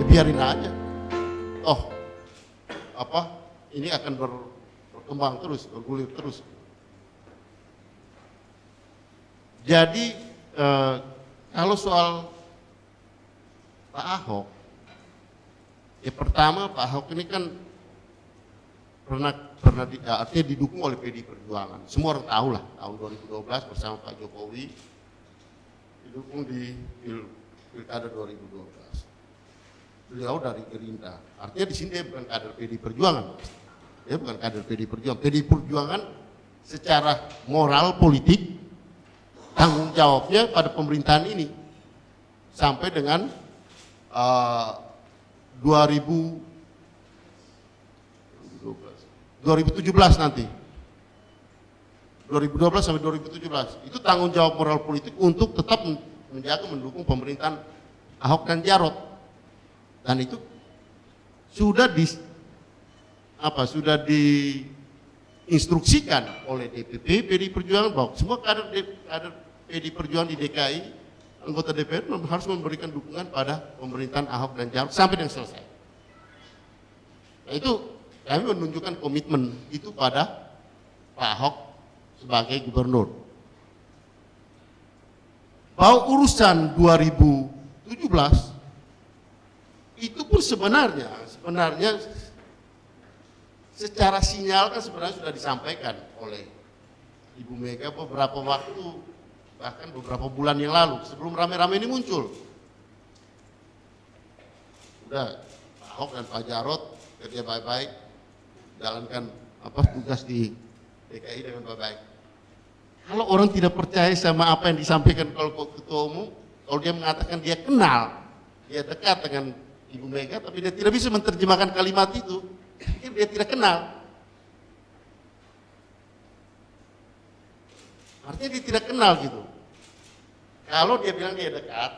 ya biarin aja. Oh, ini akan berkembang terus, bergulir terus. Jadi kalau soal Pak Ahok, ya pertama Pak Ahok ini kan artinya didukung oleh PDI Perjuangan. Semua orang tahu lah, tahun 2012 bersama Pak Jokowi didukung di Pilkada 2012. Beliau dari Gerindra. Artinya di sini dia bukan kader PDI Perjuangan. Dia bukan kader PDI Perjuangan. PDI Perjuangan secara moral politik tanggung jawabnya pada pemerintahan ini sampai dengan 2017 nanti. 2012 sampai 2017 itu tanggung jawab moral politik untuk tetap menjaga mendukung pemerintahan Ahok dan Jarot, dan itu sudah diinstruksikan oleh DPP PDI Perjuangan bahwa semua kader PDI Perjuangan di DKI anggota DPR harus memberikan dukungan pada pemerintahan Ahok dan Jarot sampai dengan selesai. Nah, itu kami menunjukkan komitmen itu pada Pak Ahok sebagai gubernur. Bahwa urusan 2017 itu pun sebenarnya secara sinyal kan sebenarnya sudah disampaikan oleh Ibu Mega beberapa waktu, bahkan beberapa bulan yang lalu sebelum rame-rame ini muncul. Udah Pak Ahok dan Pak Jarot kerja baik-baik, jalankan tugas di DKI dengan baik-baik. Kalau orang tidak percaya sama apa yang disampaikan kalau ketua umum, kalau dia mengatakan dia kenal, dia dekat dengan Ibu Mega, tapi dia tidak bisa menerjemahkan kalimat itu, dia tidak kenal. Artinya dia tidak kenal gitu. Kalau dia bilang dia dekat,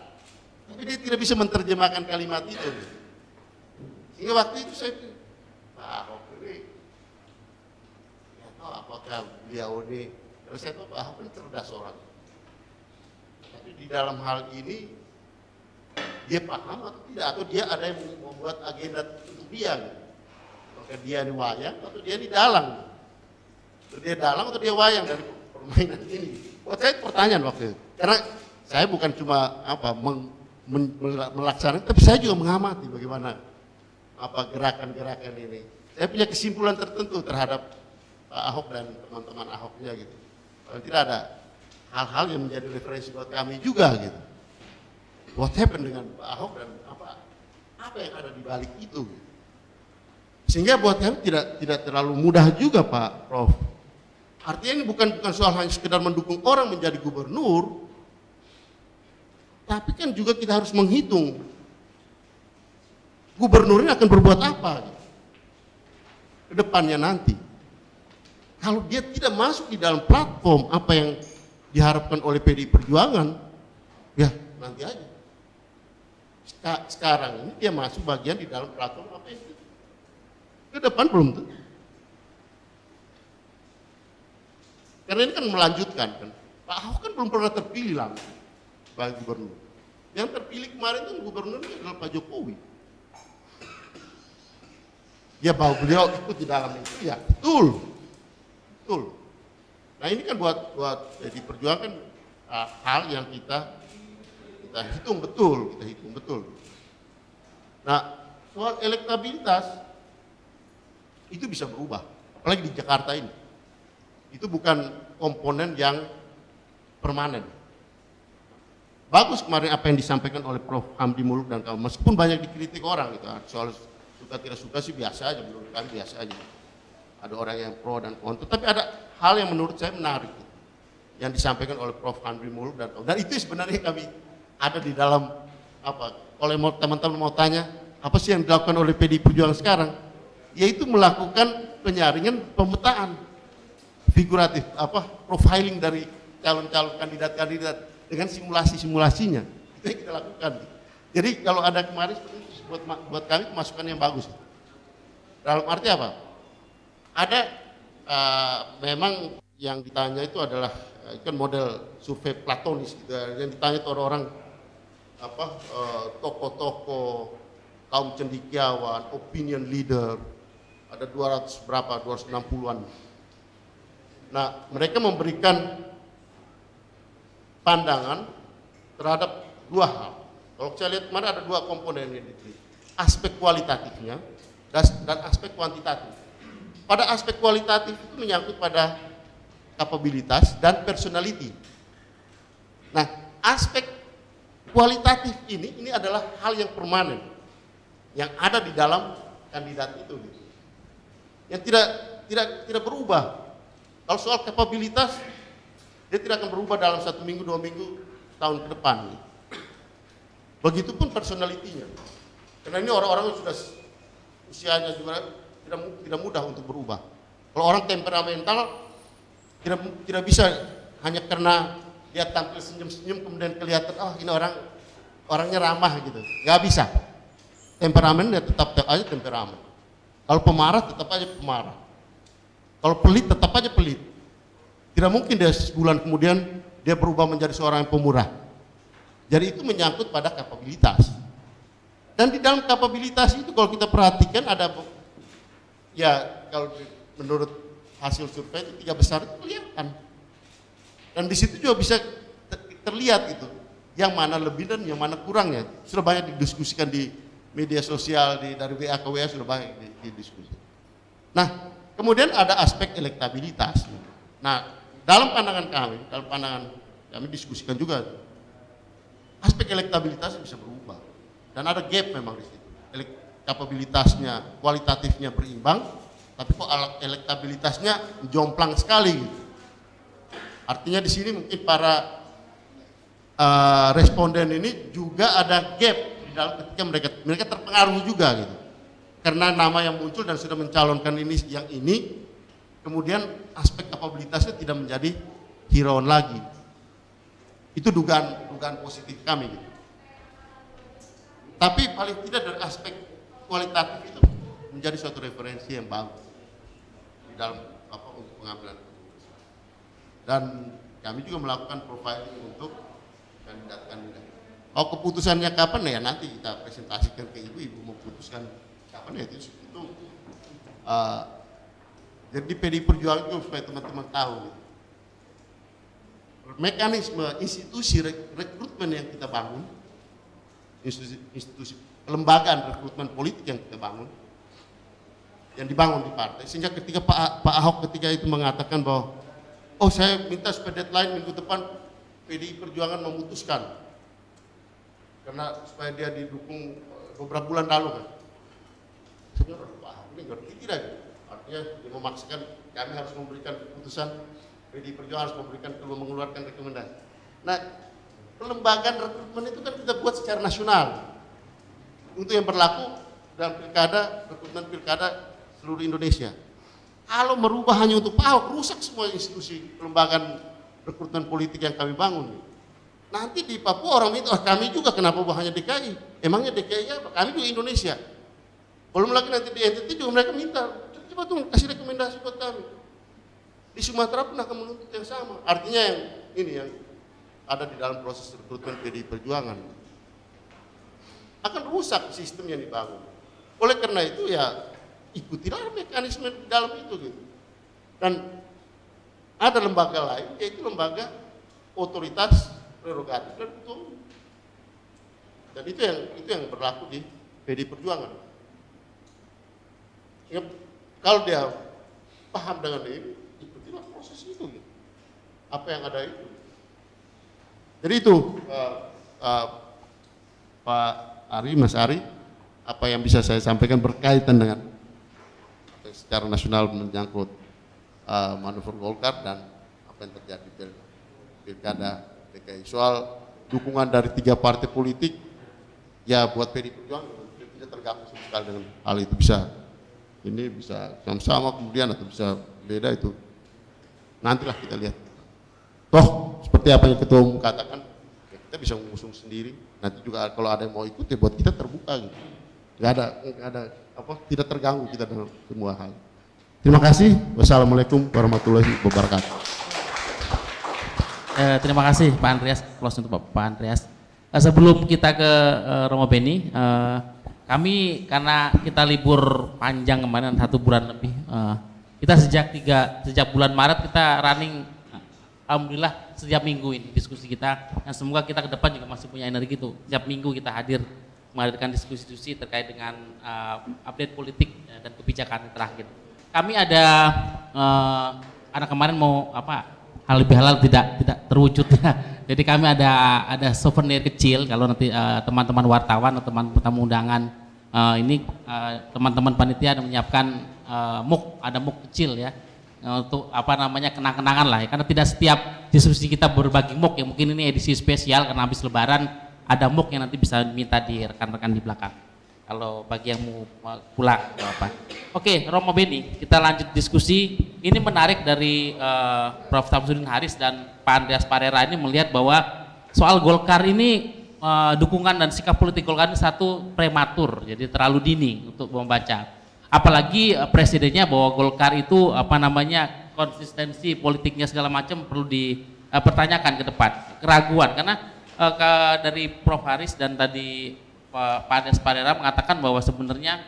tapi dia tidak bisa menerjemahkan kalimat itu. Sehingga waktu itu saya bilang, Pak Ahok ini, ya tahu apakah beliau ini, kalau saya tahu Pak Ahok ini cerdas orang. Tapi di dalam hal ini, dia paham atau tidak, atau dia ada yang membuat agenda untuk dia. Gitu. Apakah dia ini wayang atau dia ini dalang. Atau dia dalang atau dia wayang dari permainan ini. Buat saya pertanyaan waktu itu. Karena saya bukan cuma melaksanakan, tapi saya juga mengamati bagaimana gerakan-gerakan ini. Saya punya kesimpulan tertentu terhadap Pak Ahok dan teman-teman Ahoknya gitu. Kalau tidak ada hal-hal yang menjadi referensi buat kami juga gitu. What happened dengan Pak Ahok dan apa yang ada di balik itu? Gitu. Sehingga buat kami tidak terlalu mudah juga Pak Prof. Artinya ini bukan soal hanya sekedar mendukung orang menjadi gubernur, tapi kan juga kita harus menghitung gubernur ini akan berbuat apa gitu, ke depannya nanti. Kalau dia tidak masuk di dalam platform apa yang diharapkan oleh PDI Perjuangan, ya nanti aja. Sekarang ini dia masuk bagian di dalam platform apa itu. Ke depan belum tentu. Karena ini kan melanjutkan kan. Pak Ahok kan belum pernah terpilih langsung sebagai gubernur. Yang terpilih kemarin itu gubernurnya adalah Pak Jokowi. Ya bahwa beliau ikut di dalam itu ya betul. Nah ini kan buat jadi perjuangan hal yang kita hitung betul. Nah soal elektabilitas itu bisa berubah, apalagi di Jakarta ini. Itu bukan komponen yang permanen. Bagus kemarin apa yang disampaikan oleh Prof. Hamdi Muluk dan kawan, meskipun banyak dikritik orang gitu. Soal suka tidak suka sih biasa aja, menurut kami biasa aja. Ada orang yang pro dan kontra, tapi ada hal yang menurut saya menarik gitu, yang disampaikan oleh Prof. Hamdi Muluk dan kawan. Dan itu sebenarnya kami ada di dalam kalau teman-teman mau tanya apa sih yang dilakukan oleh PDI Perjuangan sekarang, yaitu melakukan penyaringan pemetaan figuratif, profiling dari calon-calon kandidat-kandidat dengan simulasi-simulasinya. Itu yang kita lakukan. Jadi kalau ada kemarin buat kami masukan yang bagus. Dalam arti apa? Ada memang yang ditanya itu adalah kan model survei platonis gitu. Yang ditanya itu orang-orang tokoh-tokoh kaum cendekiawan, opinion leader, ada 200 berapa, 260-an. Nah, mereka memberikan pandangan terhadap dua hal. Kalau saya lihat kemarin ada dua komponen ini, aspek kualitatifnya dan aspek kuantitatif. Pada aspek kualitatif itu menyangkut pada kapabilitas dan personality. Nah, aspek kualitatif ini adalah hal yang permanen yang ada di dalam kandidat itu, yang tidak berubah. Kalau soal kapabilitas, dia tidak akan berubah dalam 1 minggu, 2 minggu, tahun ke depan. Begitupun personalitinya, karena ini orang-orang yang sudah usianya juga tidak mudah untuk berubah. Kalau orang temperamental tidak bisa hanya karena dia tampil senyum-senyum kemudian kelihatan ini orangnya ramah gitu, nggak bisa. Temperamen dia tetap aja temperamen. Kalau pemarah tetap aja pemarah. Kalau pelit tetap aja pelit. Tidak mungkin dia sebulan kemudian dia berubah menjadi seorang yang pemurah. Jadi itu menyangkut pada kapabilitas. Dan di dalam kapabilitas itu kalau kita perhatikan ada, ya kalau menurut hasil survei itu 3 besar itu kelihatan. Dan di situ juga bisa terlihat itu, yang mana lebih dan yang mana kurangnya. Sudah banyak didiskusikan di media sosial, dari WA ke WA sudah banyak didiskusikan. Nah, kemudian ada aspek elektabilitas. Nah, dalam pandangan kami diskusikan juga, aspek elektabilitas bisa berubah. Dan ada gap memang di situ. Kapabilitasnya, kualitatifnya berimbang, tapi kok elektabilitasnya jomplang sekali gitu. Artinya di sini mungkin para responden ini juga ada gap di dalam ketika mereka terpengaruh juga gitu. Karena nama yang muncul dan sudah mencalonkan ini, kemudian aspek kapabilitasnya tidak menjadi hirauan lagi. Itu dugaan positif kami gitu. Tapi paling tidak dari aspek kualitatif itu menjadi suatu referensi yang bagus di dalam untuk pengambilan keputusan. Dan kami juga melakukan profiling untuk kandidat-kandidat. Kalau keputusannya kapan ya nanti kita presentasikan ke ibu memutuskan kapan ya itu. Jadi PDI Perjuangan itu supaya teman-teman tahu mekanisme institusi rekrutmen yang kita bangun, institusi kelembagaan rekrutmen politik yang kita bangun, yang dibangun di partai, sehingga ketika Pak Ahok ketika itu mengatakan bahwa saya minta supaya deadline minggu depan PDI Perjuangan memutuskan karena supaya dia didukung beberapa bulan lalu kan. Sebenarnya Pak Ahok ini ngerti tidak gitu. Artinya dia memaksakan kami harus memberikan keputusan, PDI Perjuangan harus mengeluarkan rekomendasi. Nah, kelembagaan rekrutmen itu kan kita buat secara nasional untuk yang berlaku dalam rekrutmen pilkada seluruh Indonesia. Kalau merubah hanya untuk Pak Ahok, rusak semua institusi kelembagaan rekrutmen politik yang kami bangun. Nanti di Papua orang itu, kami juga kenapa hanya DKI? Emangnya DKI apa? Kami juga Indonesia. Belum lagi nanti di NTT juga mereka minta, coba tuh kasih rekomendasi buat kami. Di Sumatera pun akan menuntut yang sama. Artinya yang ada di dalam proses rekrutmen PDI Perjuangan akan rusak sistem yang dibangun. Oleh karena itu ya ikutilah mekanisme di dalam itu gitu. Dan ada lembaga lain yaitu lembaga otoritas prerogatif dan otonomi. Dan itu yang berlaku di PDI Perjuangan. Ya, kalau dia paham dengan ini, ikutilah proses itu gitu. Apa yang ada itu. Jadi itu Pak Ari, Mas Ari, apa yang bisa saya sampaikan berkaitan dengan secara nasional menyangkut manuver Golkar dan apa yang terjadi di pilkada DKI. Soal dukungan dari 3 partai politik, ya buat PDI Perjuangan tidak terganggu sama sekali dengan hal itu. Ini bisa sama-sama kemudian atau bisa beda, itu nantilah kita lihat. Toh seperti apa yang Ketua Umum katakan, ya kita bisa mengusung sendiri. Nanti juga kalau ada yang mau ikut ya buat kita terbuka gitu. Nggak ada tidak terganggu kita dengan semua hal. Terima kasih. Wassalamualaikum warahmatullahi wabarakatuh. Terima kasih Pak Andreas. Close untuk Pak Andreas. Sebelum kita ke Romo Beni, Kami karena kita libur panjang kemarin 1 bulan lebih, kita sejak bulan Maret kita running, alhamdulillah setiap minggu ini diskusi kita, dan semoga kita ke depan juga masih punya energi tuh. Setiap minggu kita menghadirkan diskusi-diskusi terkait dengan update politik dan kebijakan yang terakhir. Kami ada anak kemarin mau hal lebih halal tidak terwujud ya. Jadi kami ada souvenir kecil kalau nanti teman-teman wartawan atau teman-teman tamu undangan teman-teman panitia menyiapkan ada muk kecil ya untuk kenang-kenangan lah ya. Karena tidak setiap diskusi kita berbagi muk ya, mungkin ini edisi spesial karena habis lebaran ada muk yang nanti bisa minta di rekan-rekan di belakang. Kalau bagi yang mau pulang atau apa. Oke, Romo Beni, kita lanjut diskusi. Ini menarik dari Prof. Samsudin Haris dan Pak Andreas Parera ini melihat bahwa soal Golkar ini dukungan dan sikap politik Golkar ini satu prematur, jadi terlalu dini untuk membaca. Apalagi presidennya bahwa Golkar itu konsistensi politiknya segala macam perlu dipertanyakan ke depan. Keraguan karena dari Prof. Haris dan tadi Pak Andreas Parera mengatakan bahwa sebenarnya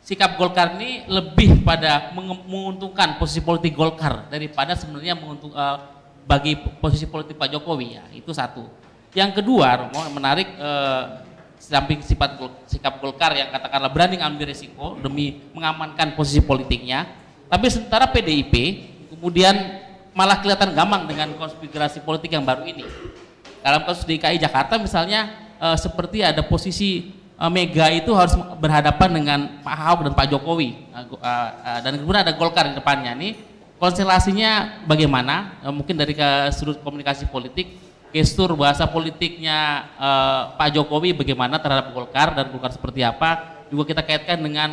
sikap Golkar ini lebih pada menguntungkan posisi politik Golkar daripada sebenarnya bagi posisi politik Pak Jokowi ya, itu satu. Yang kedua, Romo, menarik samping sikap Golkar yang katakanlah berani ambil risiko demi mengamankan posisi politiknya, tapi sementara PDIP kemudian malah kelihatan gamang dengan konfigurasi politik yang baru ini. Dalam kasus DKI Jakarta misalnya seperti ada posisi Mega itu harus berhadapan dengan Pak Ahok dan Pak Jokowi, dan kemudian ada Golkar di depannya. Ini konstelasinya bagaimana? Mungkin dari sudut komunikasi politik, gestur bahasa politiknya Pak Jokowi bagaimana terhadap Golkar dan Golkar seperti apa? Juga kita kaitkan dengan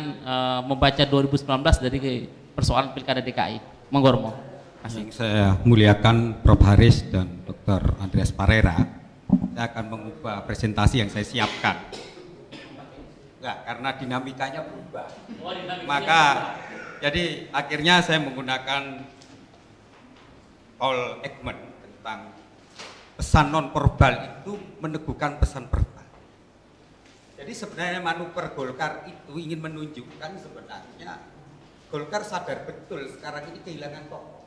membaca 2019 dari persoalan Pilkada DKI. Monggo, Romo. Yang saya muliakan Prof. Haris dan Dr. Andreas Parera, saya akan mengubah presentasi yang saya siapkan. Enggak, karena dinamikanya berubah. Maka jadi akhirnya saya menggunakan Paul Ekman tentang pesan non verbal itu meneguhkan pesan verbal. Jadi sebenarnya manuver Golkar itu ingin menunjukkan sebenarnya Golkar sadar betul sekarang ini kehilangan tokoh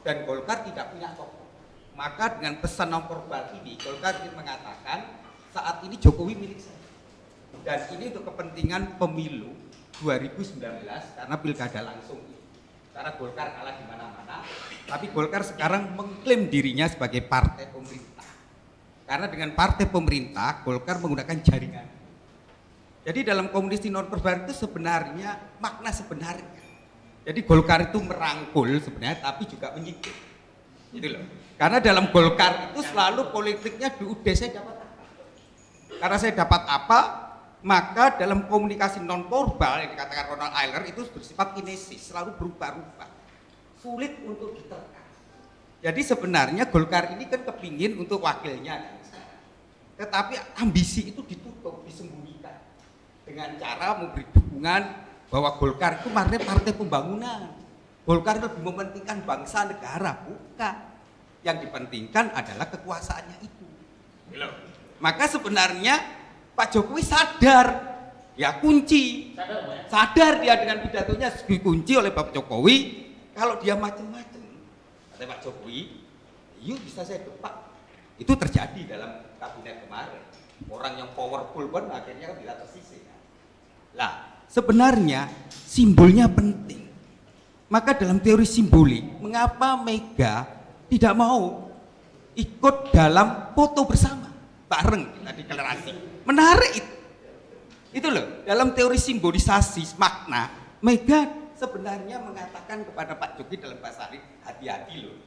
dan Golkar tidak punya tokoh. Maka dengan pesan non verbal ini Golkar ingin mengatakan saat ini Jokowi milik saya. Dan ini untuk kepentingan pemilu 2019 karena pilkada langsung. Karena Golkar kalah di mana-mana, tapi Golkar sekarang mengklaim dirinya sebagai partai pemerintah. Karena dengan partai pemerintah, Golkar menggunakan jaringan. Jadi dalam komunikasi non verbal itu sebenarnya makna sebenarnya. Jadi Golkar itu merangkul sebenarnya, tapi juga menyikir. Gitu loh. Karena dalam Golkar itu selalu politiknya udah saya dapat apa. Karena saya dapat apa, maka dalam komunikasi non verbal yang dikatakan Ronald Euler itu bersifat kinesis, selalu berubah-ubah, sulit untuk diterka. Jadi sebenarnya Golkar ini kan kepingin untuk wakilnya, tetapi ambisi itu ditutup, disembunyikan dengan cara memberi dukungan bahwa Golkar itu partai pembangunan. Golkar lebih mementingkan bangsa negara, bukan. Yang dipentingkan adalah kekuasaannya itu. Maka sebenarnya Pak Jokowi sadar, ya kunci, sadar dia dengan pidatonya dikunci oleh Pak Jokowi. Kalau dia macam-macam, kata Pak Jokowi, yuk bisa saya depak. Itu terjadi dalam kabinet kemarin. Orang yang powerful pun akhirnya kan bisa tersisih. Lah, sebenarnya simbolnya penting. Maka dalam teori simbolik, mengapa Mega tidak mau ikut dalam foto bersama, bareng kita deklarasi? Menarik itu loh, dalam teori simbolisasi makna Mega sebenarnya mengatakan kepada Pak Jokowi dalam bahasa ini, hati-hati loh,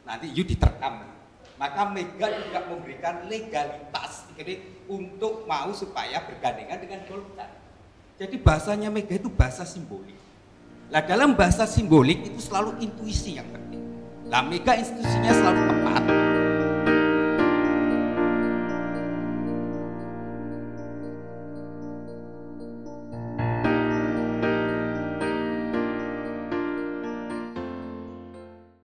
nanti you diterkam. Maka Mega juga memberikan legalitas untuk mau supaya bergandengan dengan Golkar. Jadi bahasanya Mega itu bahasa simbolik. Nah dalam bahasa simbolik itu selalu intuisi yang penting. Nah Mega institusinya selalu tepat.